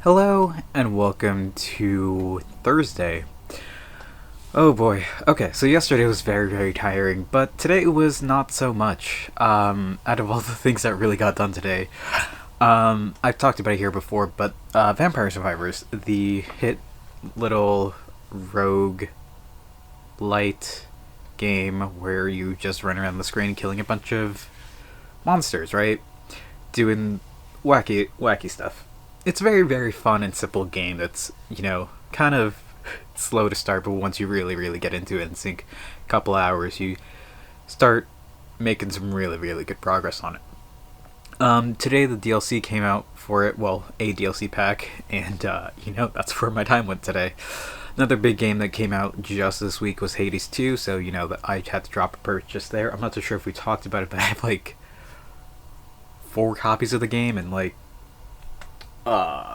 Hello and welcome to Thursday. Oh boy. Okay, so yesterday was very tiring, but today was not so much. Out of all the things that really got done today, I've talked about it here before, but Vampire Survivors, the hit little rogue light game where you just run around the screen killing a bunch of monsters, right? Doing wacky stuff. It's a very fun and simple game that's, kind of slow to start, but once you really get into it and sink a couple hours, you start making some really good progress on it. Today the DLC came out for it, well, a DLC pack, and that's where my time went today. Another big game that came out just this week was Hades 2, so that I had to drop a purchase there. I'm not too sure if we talked about it, but I have like 4 copies of the game and like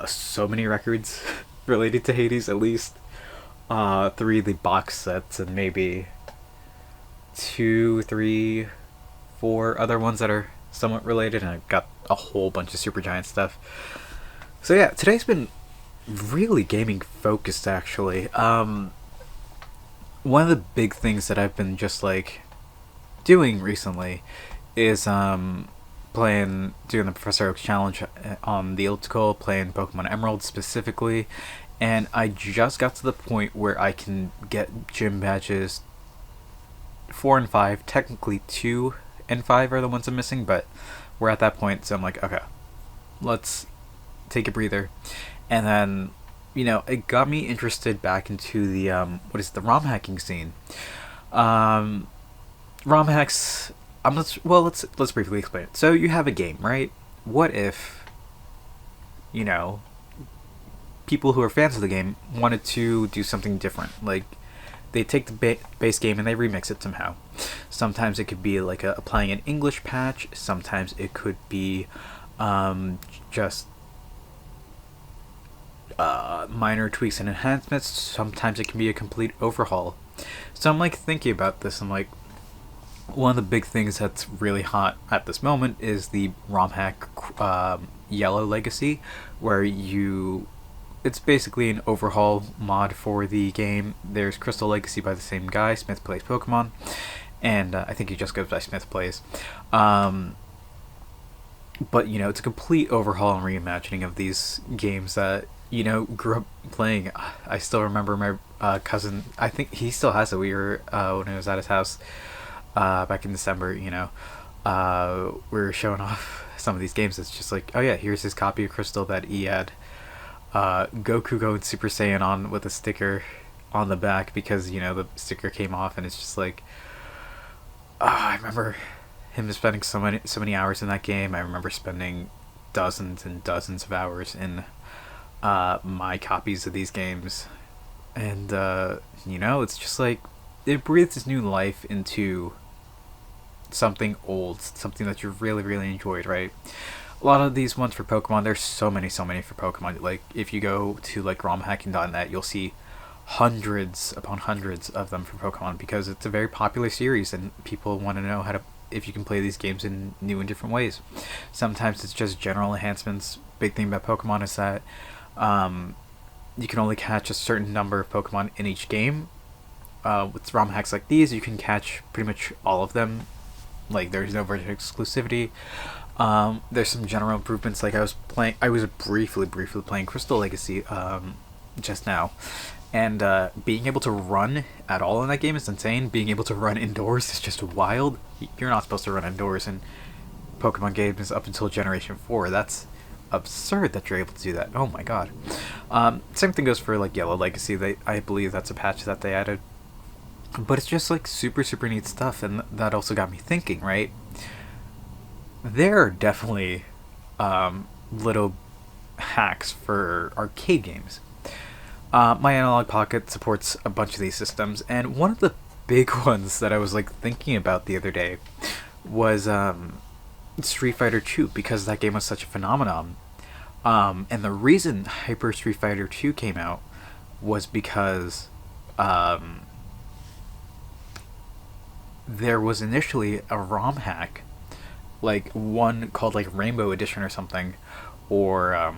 so many records related to Hades, at least 3 of the box sets and maybe 2, 3, 4 other ones that are somewhat related, and I've got a whole bunch of Supergiant stuff. So yeah, today's been really gaming focused actually. One of the big things that I've been just like doing recently is doing the Professor Oak challenge on the elliptical, playing Pokemon Emerald specifically, and I just got to the point where I can get gym badges 4 and 5. Technically 2 and 5 are the ones I'm missing, but we're at that point, so I'm like, okay, let's take a breather. And then, it got me interested back into the the ROM hacking scene. ROM hacks. Let's briefly explain it. So you have a game, right? What if, people who are fans of the game wanted to do something different? Like, they take the base game and they remix it somehow. Sometimes it could be like applying an English patch. Sometimes it could be just minor tweaks and enhancements. Sometimes it can be a complete overhaul. So I'm like thinking about this. I'm like, one of the big things that's really hot at this moment is the ROM hack Yellow Legacy, where it's basically an overhaul mod for the game. There's Crystal Legacy by the same guy, Smith Plays Pokemon, and I think he just goes by Smith Plays. But it's a complete overhaul and reimagining of these games that grew up playing. I still remember my cousin. I think he still has it. We were when I was at his house back in December. We were showing off some of these games. It's just like, oh yeah, here's his copy of Crystal that he had Goku going Super Saiyan on with a sticker on the back because the sticker came off, and it's just like, I remember him spending so many hours in that game. I remember spending dozens and dozens of hours in my copies of these games, and it's just like it breathes this new life into something old, something that you really enjoyed, right? A lot of these ones for Pokemon, there's so many for Pokemon. Like, if you go to like romhacking.net, you'll see hundreds upon hundreds of them for Pokemon, because it's a very popular series and people want to know if you can play these games in new and different ways. Sometimes it's just general enhancements. Big thing about Pokemon is that you can only catch a certain number of Pokemon in each game. With ROM hacks like these, you can catch pretty much all of them. Like, there's no version exclusivity. There's some general improvements. Like, I was briefly playing Crystal Legacy just now, and being able to run at all in that game is insane. Being able to run indoors is just wild. You're not supposed to run indoors in Pokemon games up until Generation 4. That's absurd that you're able to do that. Oh my god. Same thing goes for like Yellow Legacy. I believe that's a patch that they added. But it's just like super neat stuff, and that also got me thinking, right? There are definitely little hacks for arcade games. My Analog Pocket supports a bunch of these systems, and one of the big ones that I was like thinking about the other day was Street Fighter 2, because that game was such a phenomenon. And the reason Hyper Street Fighter 2 came out was because there was initially a ROM hack, like one called like Rainbow Edition or something, or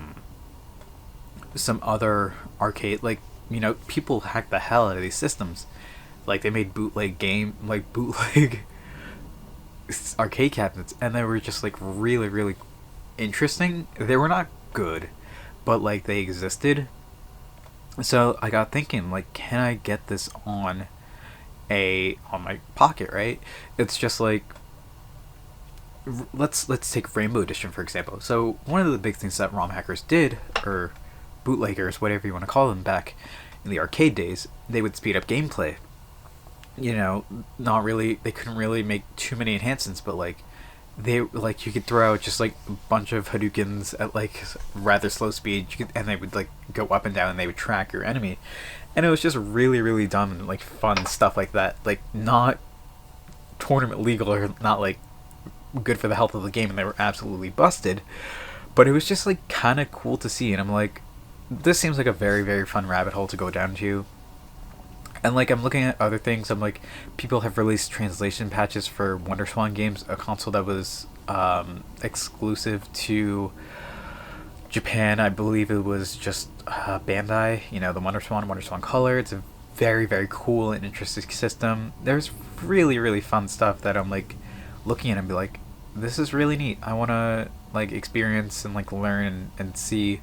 some other arcade, like, people hacked the hell out of these systems. Like, they made bootleg arcade cabinets, and they were just like really, really interesting. They were not good, but like they existed. So I got thinking, like, can I get this on my pocket, right? It's just like, let's take Rainbow Edition for example. So one of the big things that ROM hackers did, or bootleggers, whatever you want to call them, back in the arcade days, they would speed up gameplay. Not really. They couldn't really make too many enhancements, but like you could throw out just like a bunch of Hadoukens at like rather slow speed, and they would like go up and down, and they would track your enemy, and it was just really, really dumb and like fun stuff like that. Like, not tournament legal or not like good for the health of the game, and they were absolutely busted. But it was just like kind of cool to see, and I'm like, this seems like a very, very fun rabbit hole to go down to. And like, I'm looking at other things. I'm like, people have released translation patches for WonderSwan games, a console that was exclusive to Japan. I believe it was just Bandai. The WonderSwan Color. It's a very, very cool and interesting system. There's really, really fun stuff that I'm like looking at and be like, this is really neat. I want to like experience and like learn and see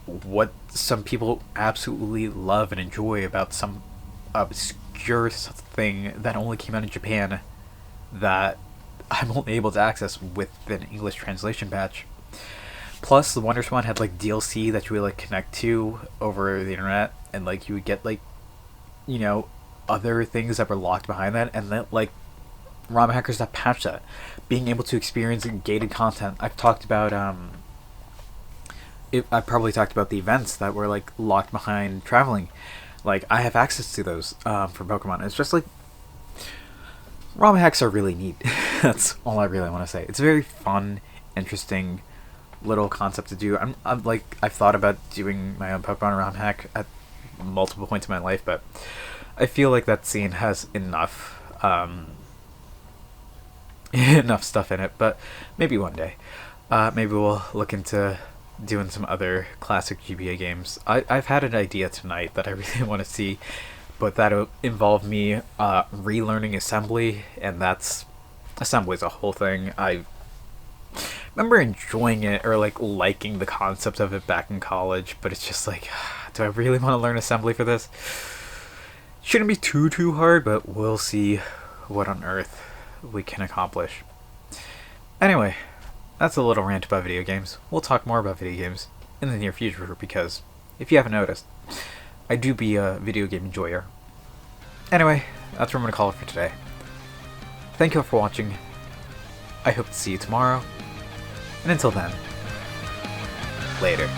what some people absolutely love and enjoy about some obscure thing that only came out in Japan that I'm only able to access with an English translation patch. Plus, the WonderSwan had like DLC that you would like connect to over the internet, and like you would get like, other things that were locked behind that, and then like ROM hackers that patched that, being able to experience gated content. I've talked about I probably talked about the events that were like locked behind traveling. Like, I have access to those for Pokemon. It's just like, ROM hacks are really neat. That's all I really want to say. It's a very fun, interesting little concept to do. I've thought about doing my own Pokemon ROM hack at multiple points in my life, but I feel like that scene has enough enough stuff in it. But maybe one day, maybe we'll look into doing some other classic GBA games. I've had an idea tonight that I really want to see, but that'll involve me relearning assembly, and assembly's a whole thing. I remember enjoying it, or like liking the concept of it back in college, but it's just like, do I really want to learn assembly for this? Shouldn't be too hard, but we'll see what on earth we can accomplish. Anyway, that's a little rant about video games. We'll talk more about video games in the near future, because if you haven't noticed, I do be a video game enjoyer. Anyway, that's what I'm going to call it for today. Thank you all for watching. I hope to see you tomorrow. And until then, later.